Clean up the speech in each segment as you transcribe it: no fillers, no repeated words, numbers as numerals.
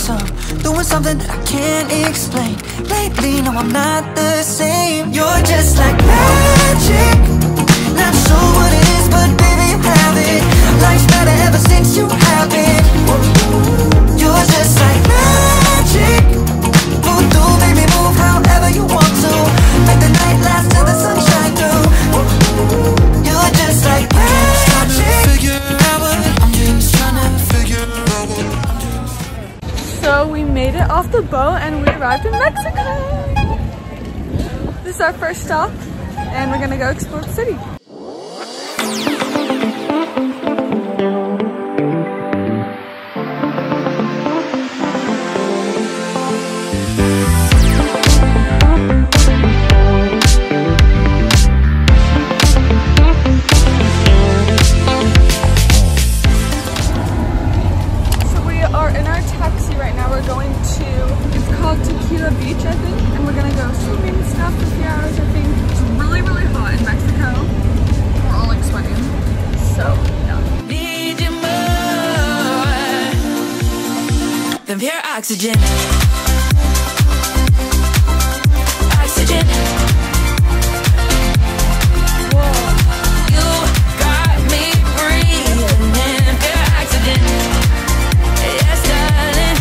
some, doing something that I can't explain. Lately, no, I'm not the same. You're just like magic. Not sure what it is, but baby, you have it. Life's better ever since you have it. You're just like magic. Voodoo, make me move however you want to. Make the night last till the sunshine through. You're just like magic. So we made it off the boat and we arrived in Mexico. This is our first stop and we're gonna go explore the city. Beach, I think, and we're gonna go swimming stuff for a few hours. I think it's really, really hot in Mexico. We're all like sweating, so yeah. Need you more than pure oxygen. Oxygen. Whoa. You got me breathing in pure oxygen. Yes, darling.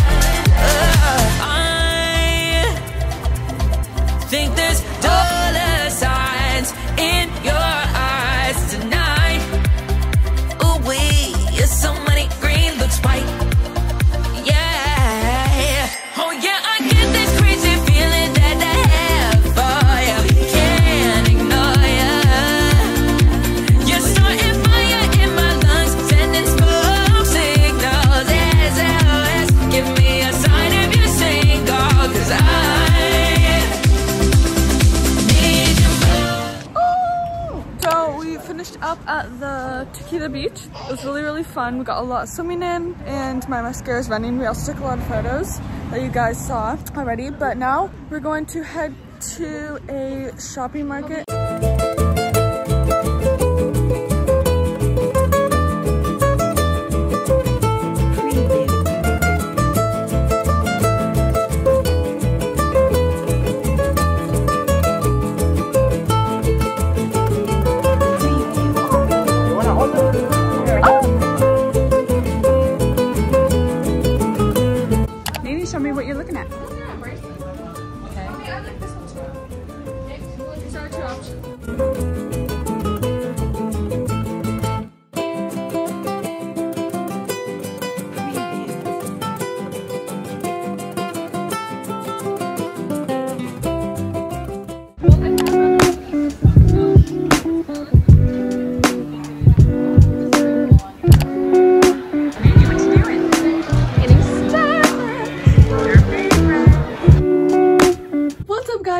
Think there's dollar signs in your eyes tonight. Ooh wee, you're so many green looks white. Yeah, oh yeah, I get this crazy feeling that I have for you. Can't ignore you. You're starting fire in my lungs, sending smoke signals. SOS, give me a sign if you're single, 'cause finished up at the Tequila Beach. It was really, really fun. We got a lot of swimming in and my mascara is running. We also took a lot of photos that you guys saw already, but now we're going to head to a shopping market. Show me what you're looking at. Okay. I like this one too. These are 2 options.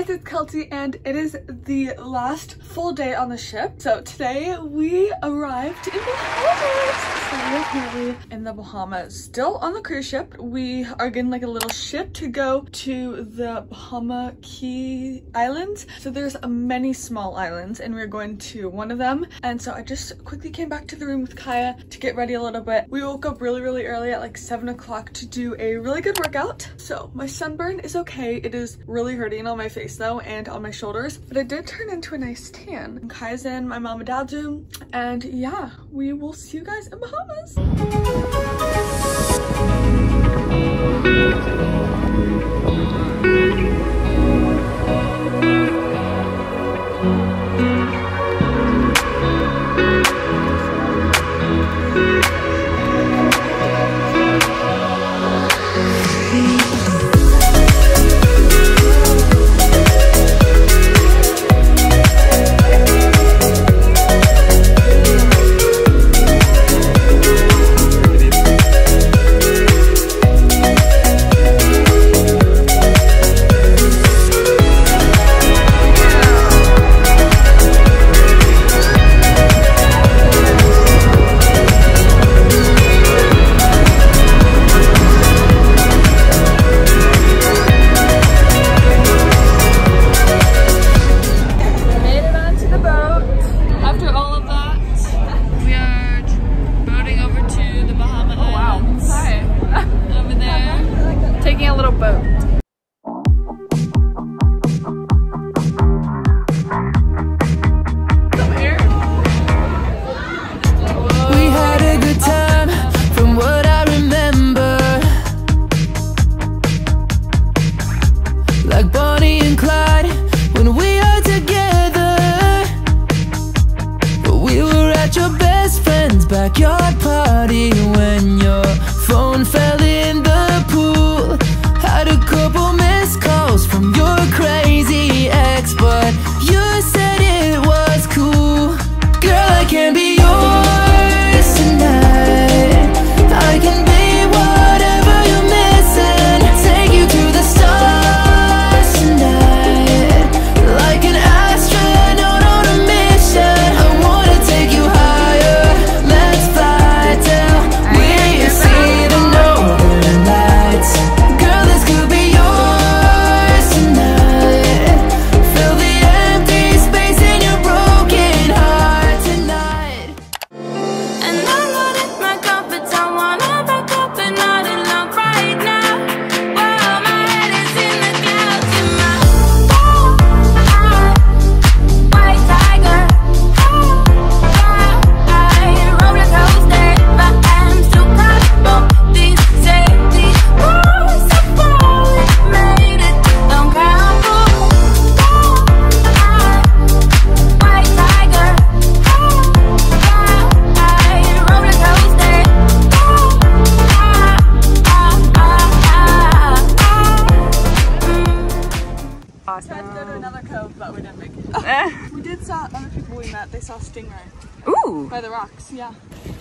It's Kelty and it is the last full day on the ship. So today we arrived in the Bahamas. So we're currently in the Bahamas, still on the cruise ship. We are getting like a little ship to go to the Bahama Key Islands. So there's many small islands and we're going to one of them. And so I just quickly came back to the room with Kaya to get ready a little bit. We woke up really, really early at like 7 o'clock to do a really good workout. So my sunburn is okay. It is really hurting on my face though and on my shoulders, but it did turn into a nice tan. Kaya's in my mom and dad's room, and yeah, we will see you guys in Bahamas. we met, they saw stingray. Ooh! By the rocks, yeah.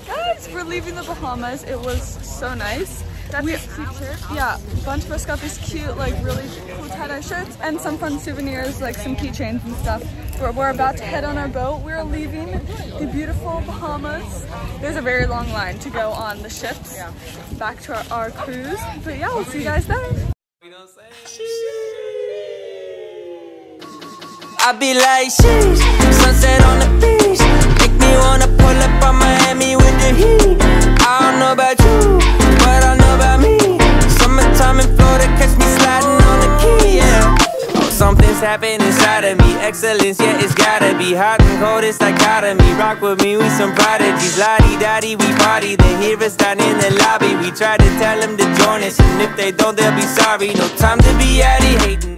Guys, we're leaving the Bahamas. It was so nice. Yeah, a bunch of us got these cute, like really cool tie-dye shirts and some fun souvenirs, like some keychains and stuff. We're about to head on our boat. We're leaving the beautiful Bahamas. There's a very long line to go on the ships back to our cruise. But yeah, we'll see you guys there. I be like, sheesh, sunset on the beach. Make me wanna pull up on Miami with the heat. I don't know about you, but I know about me. Summertime in Florida, catch me sliding on the key, yeah. Oh, something's happening inside of me. Excellence, yeah, it's gotta be hot and cold, it's dichotomy. Rock with me, we some prodigies. La-di-da-di, we party. They hear us down in the lobby. We try to tell them to join us, and if they don't, they'll be sorry. No time to be addy hating.